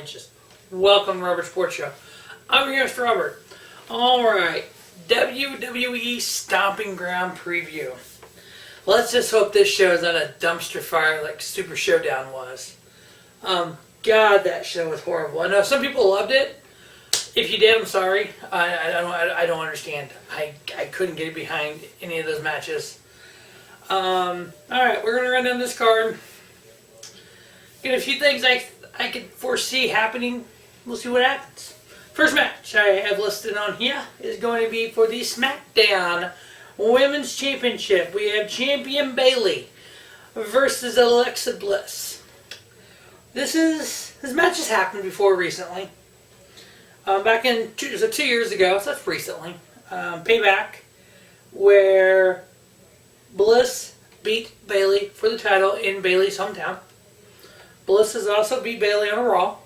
inches. Welcome to Robert Sports Show. I'm your host, Robert. Alright, WWE Stomping Ground preview. Let's just hope this show is not a dumpster fire like Super Showdown was. God, that show was horrible. I know some people loved it. If you did, I'm sorry. I don't understand. I couldn't get behind any of those matches. Alright, we're going to run down this card. Get a few things I could foresee happening. We'll see what happens. First match I have listed on here is going to be for the SmackDown Women's Championship. We have Champion Bayley versus Alexa Bliss. This match has happened before recently. Back in 2 years ago, so that's recently. Payback, where Bliss beat Bayley for the title in Bayley's hometown. Bliss has also beat Bayley on a Raw.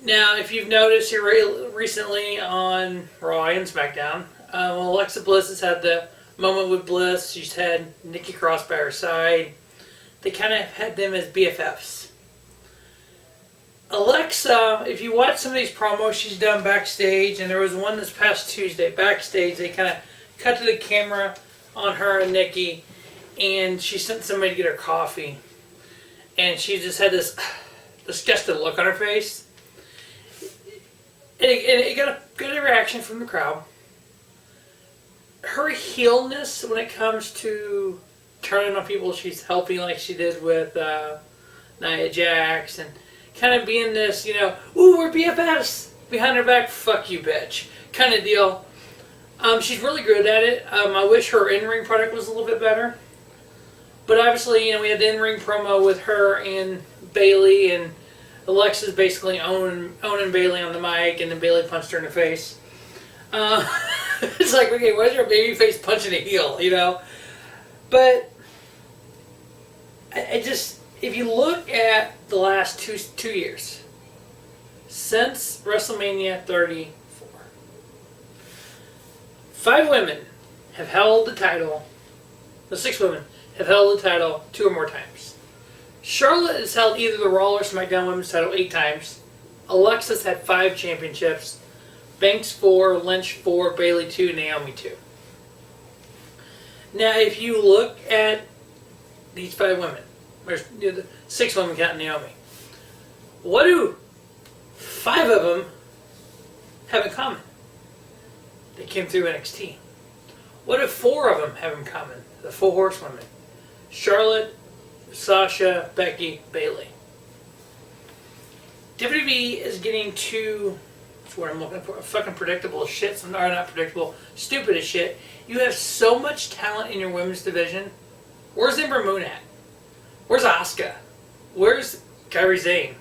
Now, if you've noticed here recently on Raw and SmackDown, Alexa Bliss has had the moment with Bliss. She's had Nikki Cross by her side. They kind of had them as BFFs. Alexa, if you watch some of these promos she's done backstage, and there was one this past Tuesday, backstage, they kind of cut to the camera on her and Nikki, and she sent somebody to get her coffee. And she just had this disgusted look on her face. And it got a good reaction from the crowd. Her heelness when it comes to turning on people she's helping, like she did with Nia Jax, and kind of being this, ooh, we're BFFs, behind her back, fuck you, bitch, kind of deal. She's really good at it. I wish her in-ring product was a little bit better. But obviously, we had the in-ring promo with her and Bayley, and Alexa's basically owning Bayley on the mic, and then Bayley punched her in the face. It's like, okay, why is your baby face punching a heel, But I just, if you look at the last two years, since WrestleMania 34, 5 women have held the title, 6 women have held the title 2 or more times. Charlotte has held either the Raw or SmackDown Women's title 8 times. Alexa's had 5 championships. Banks 4, Lynch 4, Bayley 2, Naomi 2. Now, if you look at these 5 women, there's 6 women counting Naomi. What do 5 of them have in common? They came through NXT. What do 4 of them have in common? The 4 horsewomen. Charlotte, Sasha, Becky, Bayley. WWE is getting too, that's what I'm looking for, fucking predictable as shit. Some are not predictable, stupid as shit. You have so much talent in your women's division. Where's Ember Moon at? Where's Asuka? Where's Kairi Sane?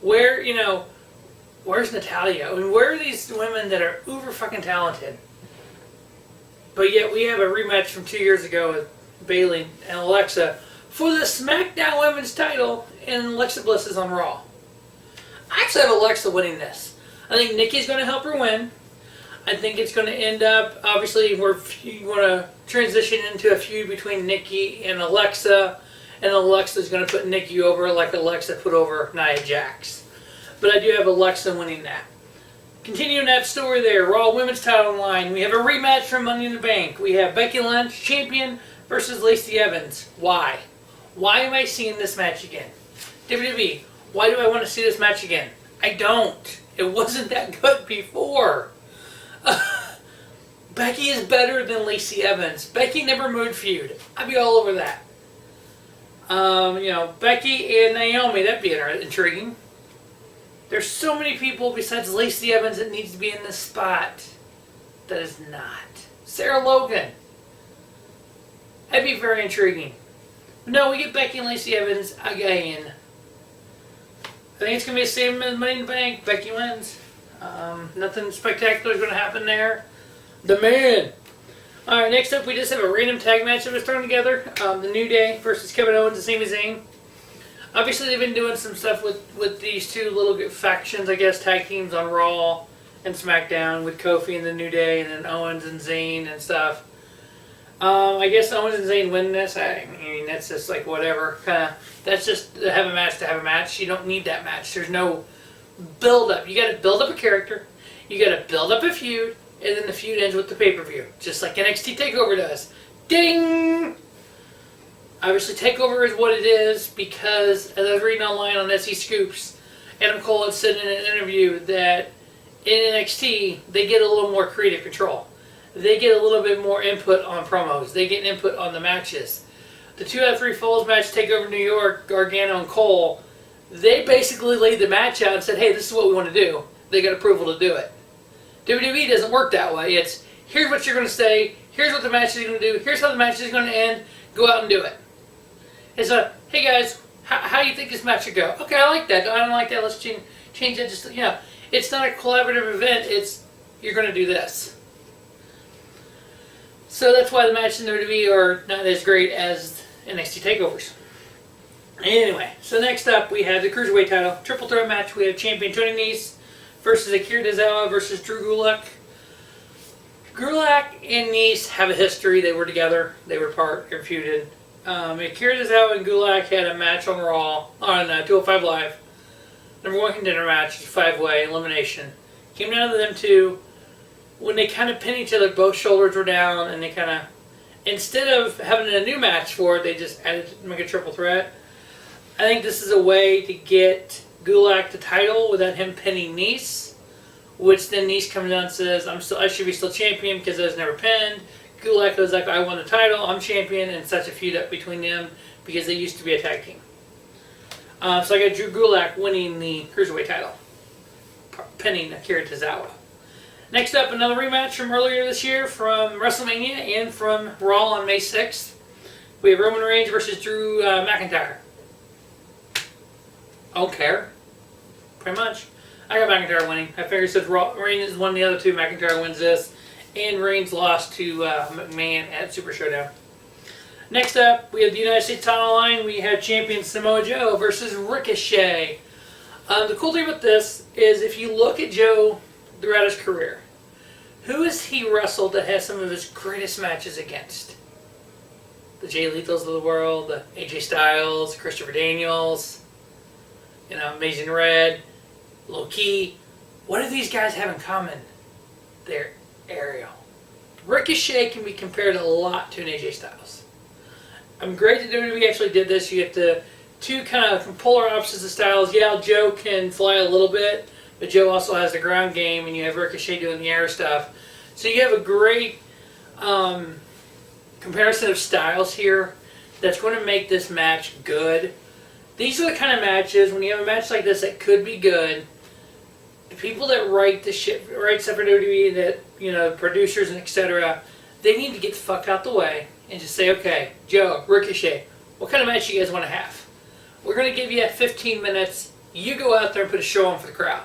Where's Natalya? I mean, where are these women that are uber fucking talented? But yet we have a rematch from 2 years ago with Bayley and Alexa for the SmackDown Women's title, and Alexa Bliss is on Raw. I actually have Alexa winning this. I think Nikki's going to help her win. I think it's going to end up, obviously, you want to transition into a feud between Nikki and Alexa's going to put Nikki over like Alexa put over Nia Jax. But I do have Alexa winning that. Continuing that story there, Raw Women's title line. We have a rematch from Money in the Bank. We have Becky Lynch, champion, versus Lacey Evans. Why? Why am I seeing this match again? WWE, why do I want to see this match again? I don't. It wasn't that good before. Becky is better than Lacey Evans. Becky never moved feud. I'd be all over that. Becky and Naomi, that'd be intriguing. There's so many people besides Lacey Evans that needs to be in this spot that is not. Sarah Logan. That'd be very intriguing. But no, we get Becky and Lacey Evans again. I think it's going to be the same as Money in the Bank. Becky wins. Nothing spectacular is going to happen there. The man. Alright, next up we just have a random tag match that was thrown together. The New Day versus Kevin Owens and Sami Zayn. Obviously they've been doing some stuff with these 2 little factions, I guess, tag teams on Raw and SmackDown with Kofi and the New Day and then Owens and Zayn and stuff. I guess Owens and Zayn win this. I mean, that's just like whatever. That's just to have a match to have a match. You don't need that match. There's no build up. You got to build up a character. You got to build up a feud, and then the feud ends with the pay-per-view, just like NXT Takeover does. Ding! Obviously, Takeover is what it is because, as I was reading online on SE Scoops, Adam Cole had said in an interview that in NXT they get a little more creative control. They get a little bit more input on promos. They get input on the matches. The 2 out of 3 Falls match, Takeover New York, Gargano and Cole, they basically laid the match out and said, hey, this is what we want to do. They got approval to do it. WWE doesn't work that way. It's, here's what you're going to say, here's what the match is going to do, here's how the match is going to end, go out and do it. It's a, hey guys, how do you think this match should go? Okay, I like that. I don't like that. Let's change it. Just, it's not a collaborative event. It's, you're going to do this. So that's why the matches in WWE are not as great as NXT takeovers. Anyway, so next up we have the Cruiserweight title. Triple threat match. We have champion Tony Nese versus Akira Tozawa versus Drew Gulak. Gulak and Nese have a history. They were together. They were feuded. Akira Tozawa and Gulak had a match on Raw, on 205 Live. Number 1 contender match, 5-way elimination. Came down to them two. When they kind of pinned each other, both shoulders were down, and they kind of, instead of having a new match for it, they just added to make a triple threat. I think this is a way to get Gulak the title without him pinning Nese, which then Nese comes down and says, I should be still champion because I was never pinned. Gulak goes like, I won the title, I'm champion, and such a feud up between them because they used to be a tag team. So I got Drew Gulak winning the Cruiserweight title, pinning Akira Tozawa. Next up, another rematch from earlier this year from WrestleMania and from Raw on May 6th. We have Roman Reigns versus Drew McIntyre. I don't care. Pretty much. I got McIntyre winning. I figured since Reigns won the other two, McIntyre wins this. And Reigns lost to McMahon at Super Showdown. Next up, we have the United States title line. We have champion Samoa Joe versus Ricochet. The cool thing about this is if you look at Joe throughout his career, who has he wrestled that has some of his greatest matches against? The Jay Lethals of the world, the AJ Styles, Christopher Daniels, Amazing Red, Low Key. What do these guys have in common? They're aerial. Ricochet can be compared a lot to an AJ Styles. I'm great that WWE actually did this. You get the two kind of polar opposites of styles. Yeah, Joe can fly a little bit, but Joe also has the ground game, and you have Ricochet doing the air stuff. So you have a great comparison of styles here that's going to make this match good. These are the kind of matches, when you have a match like this that could be good, the people that write stuff for WWE, that, producers and etc., they need to get the fuck out the way and just say, okay, Joe, Ricochet, what kind of match you guys want to have? We're going to give you 15 minutes. You go out there and put a show on for the crowd.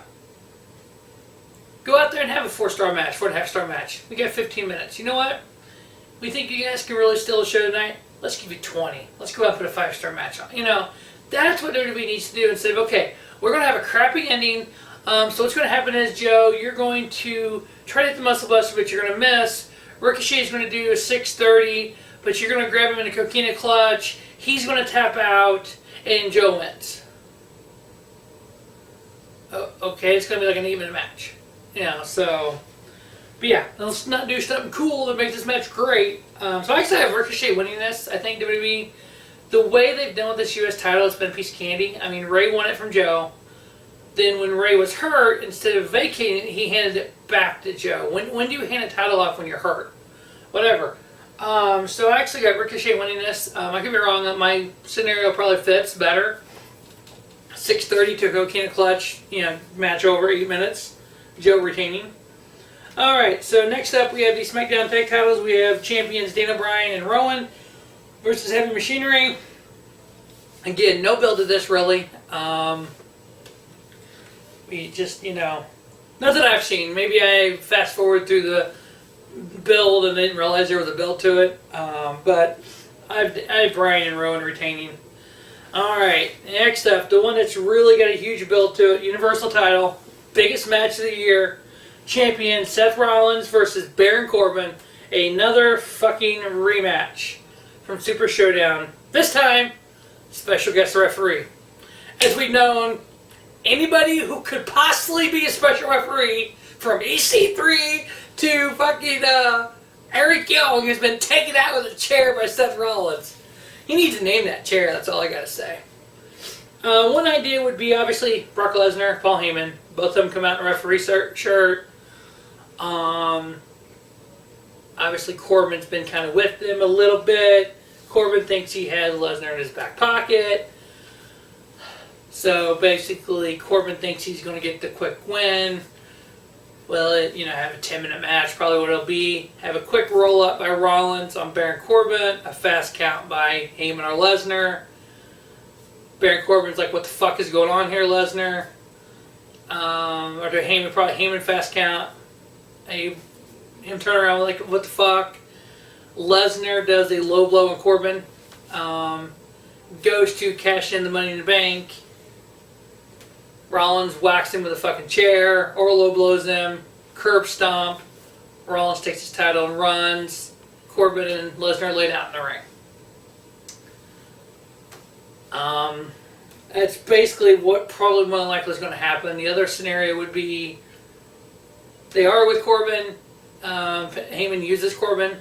Go out there and have a 4-star match, 4.5-star match. We got 15 minutes. You know what? We think you guys can really steal the show tonight. Let's give you 20. Let's go out and put a 5-star match on. That's what WWE needs to do instead of, okay, we're going to have a crappy ending. So what's going to happen is, Joe, you're going to try to hit the muscle buster, but you're going to miss. Ricochet's going to do a 630, but you're going to grab him in a coquina clutch. He's going to tap out, and Joe wins. Okay, it's going to be like an even match. But yeah, let's not do something cool that makes this match great. So I actually have Ricochet winning this. I think WWE, the way they've done with this U.S. title, it's been a piece of candy. I mean, Ray won it from Joe. Then when Ray was hurt, instead of vacating it, he handed it back to Joe. When do you hand a title off when you're hurt? Whatever. So I actually got Ricochet winning this. I could be wrong. My scenario probably fits better. 6:30 to coquina clutch, match over 8 minutes. Joe retaining. Alright, so next up we have the SmackDown Tag Titles. We have champions Daniel Bryan and Rowan versus Heavy Machinery. Again, no build to this really. We just, not that I've seen. Maybe I fast forward through the build and didn't realize there was a build to it. But I have Bryan and Rowan retaining. Alright, next up, the one that's really got a huge build to it, Universal title, biggest match of the year, champion Seth Rollins versus Baron Corbin. Another fucking rematch from Super Showdown. This time, special guest referee. As we've known, anybody who could possibly be a special referee, from EC3 to fucking Eric Young, has been taken out with a chair by Seth Rollins. He needs to name that chair, that's all I gotta say. One idea would be obviously Brock Lesnar, Paul Heyman. Both of them come out in a referee shirt. Obviously Corbin's been kind of with them a little bit. Corbin thinks he has Lesnar in his back pocket. So basically Corbin thinks he's going to get the quick win. Well, have a 10-minute match, probably what it'll be. Have a quick roll-up by Rollins on Baron Corbin. A fast count by Heyman or Lesnar. Baron Corbin's like, what the fuck is going on here, Lesnar? Or do Heyman, probably Heyman fast count. Him turn around like, what the fuck? Lesnar does a low blow on Corbin. Goes to cash in the Money in the Bank. Rollins whacks him with a fucking chair. Or low blows him. Curb stomp. Rollins takes his title and runs. Corbin and Lesnar laid out in the ring. That's basically what probably more than likely is going to happen. The other scenario would be they are with Corbin. Heyman uses Corbin,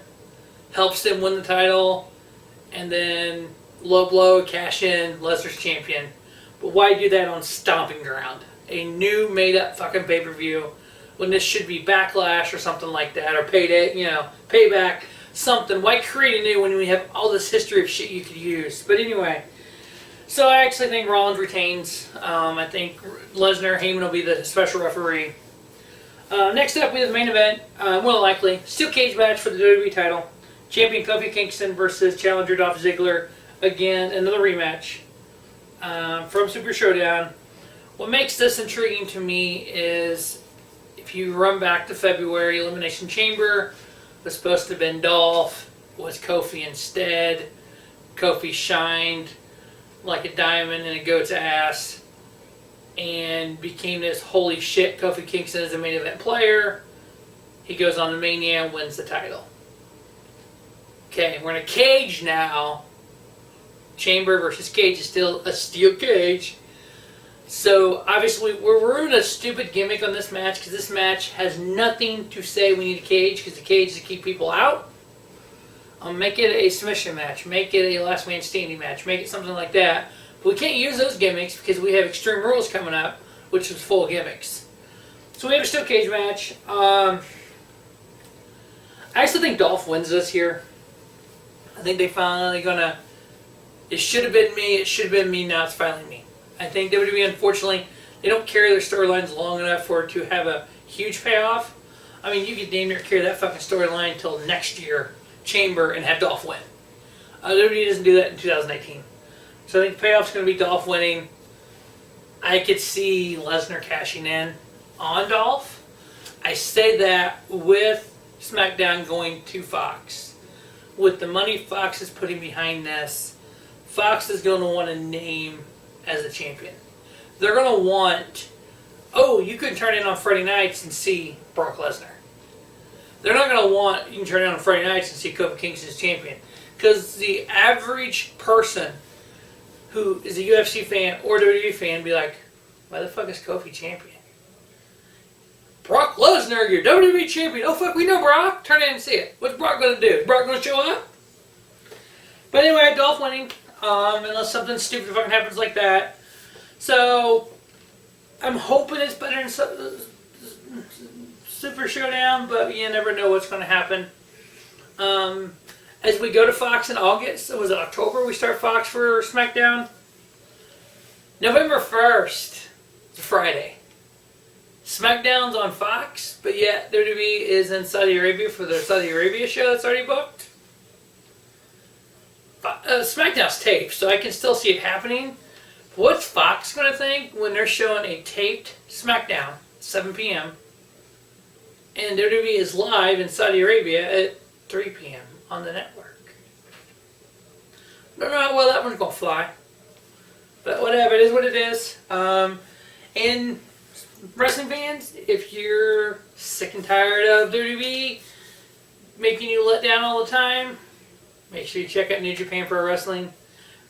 helps him win the title, and then low blow, cash in, Lesnar's champion. But why do that on Stomping Ground? A new made-up fucking pay-per-view when this should be Backlash or something like that, or Payday, Payback, something. Why create a new when we have all this history of shit you could use? But anyway, so I actually think Rollins retains. I think Lesnar, Heyman will be the special referee. Next up, we have the main event. More than likely, steel cage match for the WWE title. Champion Kofi Kingston versus challenger Dolph Ziggler. Again, another rematch from Super Showdown. What makes this intriguing to me is if you run back to February, Elimination Chamber was supposed to have been Dolph, was Kofi instead. Kofi shined like a diamond in a goat's ass and became this holy shit. Kofi Kingston is a main event player. He goes on to Mania and wins the title. Okay, we're in a cage now. Chamber versus cage is still a steel cage. So obviously we're in a stupid gimmick on this match because this match has nothing to say we need a cage because the cage is to keep people out. Make it a submission match. Make it a last man standing match. Make it something like that. But we can't use those gimmicks because we have Extreme Rules coming up, which is full of gimmicks. So we have a steel cage match. I actually think Dolph wins this here. I think they finally gonna. It should have been me. It should have been me. Now it's finally me. I think WWE, unfortunately, they don't carry their storylines long enough for it to have a huge payoff. I mean, you could damn near carry that fucking storyline until next year, Chamber, and have Dolph win. WWE doesn't do that in 2018. So I think the payoff's going to be Dolph winning. I could see Lesnar cashing in on Dolph. I say that with SmackDown going to Fox. With the money Fox is putting behind this, Fox is going to want a name as a champion. They're going to want, you can turn in on Friday nights and see Brock Lesnar. They're not going to want, you can turn in on Friday nights and see Kofi Kingston as champion. Because the average person who is a UFC fan or WWE fan be like, why the fuck is Kofi champion? Brock Lesnar, you're WWE champion. Oh fuck, we know Brock. Turn in and see it. What's Brock going to do? Is Brock going to show up? But anyway, Dolph winning. Unless something stupid fucking happens like that. So, I'm hoping it's better than Super Showdown, but you never know what's going to happen. As we go to Fox in August, was it October we start Fox for SmackDown? November 1st, it's a Friday. SmackDown's on Fox, but yet WWE is in Saudi Arabia for their Saudi Arabia show that's already booked. SmackDown's taped, so I can still see it happening. What's Fox going to think when they're showing a taped SmackDown, 7 p.m., and WWE is live in Saudi Arabia at 3 p.m. on the network? I don't know how well that one's going to fly. But whatever, it is what it is. And wrestling fans, if you're sick and tired of WWE, making you let down all the time, make sure you check out New Japan Pro Wrestling.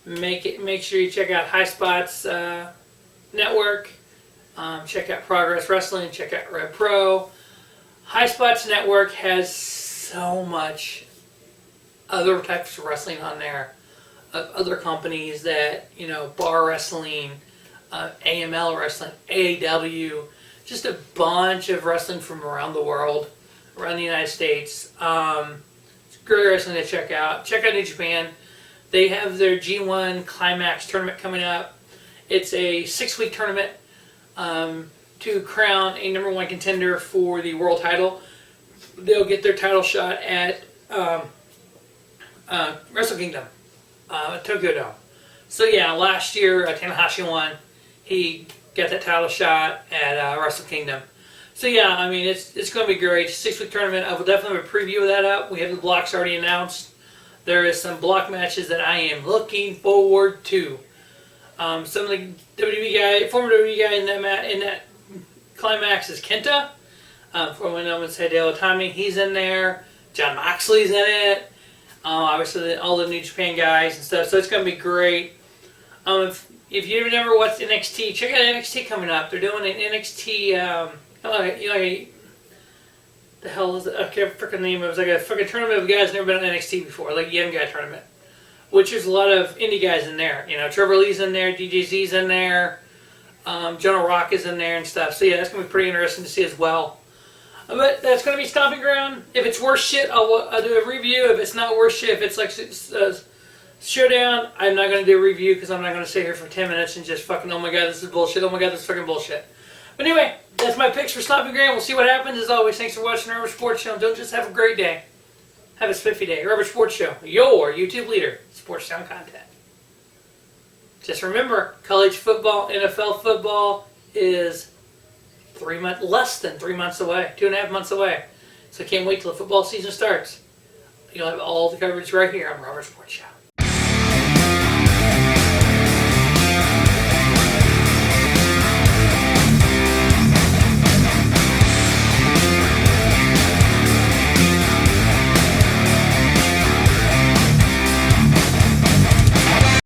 Make sure you check out High Spots Network. Check out Progress Wrestling. Check out Red Pro. High Spots Network has so much other types of wrestling on there, of other companies that, you know, Bar Wrestling, AML Wrestling, AAW, just a bunch of wrestling from around the world, around the United States. It's great wrestling to check out. Check out New Japan. They have their G1 Climax tournament coming up. It's a 6-week tournament to crown a #1 contender for the world title. They'll get their title shot at Wrestle Kingdom, Tokyo Dome. So yeah, last year Tanahashi won. He got that title shot at Wrestle Kingdom. So yeah, I mean it's going to be great. 6-week tournament. I will definitely have a preview of that up. We have the blocks already announced. There is some block matches that I am looking forward to. Some of the WWE guy, former WWE guy in that climax is Kenta. From when I would say Dale Itami, he's in there. John Moxley's in it. Obviously, all the New Japan guys and stuff. So it's going to be great. If you never watched NXT, check out NXT coming up. They're doing an NXT. The hell is it? I can't freaking name. It was like a freaking tournament of guys never been on NXT before, like young guy tournament. Which there's a lot of indie guys in there. You know, Trevor Lee's in there, DJZ's in there, Jonah Rock is in there and stuff. So yeah, that's gonna be pretty interesting to see as well. But that's gonna be Stomping Ground. If it's worth shit, I'll do a review. If it's not worth shit, if it's like Showdown, I'm not gonna do a review because I'm not gonna sit here for 10 minutes and just fucking, oh my god, this is bullshit. Oh my god, this is fucking bullshit. But anyway, that's my picks for Stomping Ground. We'll see what happens. As always, thanks for watching the Rubber Sports Show. Don't just have a great day. Have a spiffy day. Rubber Sports Show, your YouTube leader, sports sound content. Just remember, college football, NFL football is less than 3 months away, 2.5 months away. So can't wait till the football season starts. You'll have all the coverage right here on Rubber Sports Show.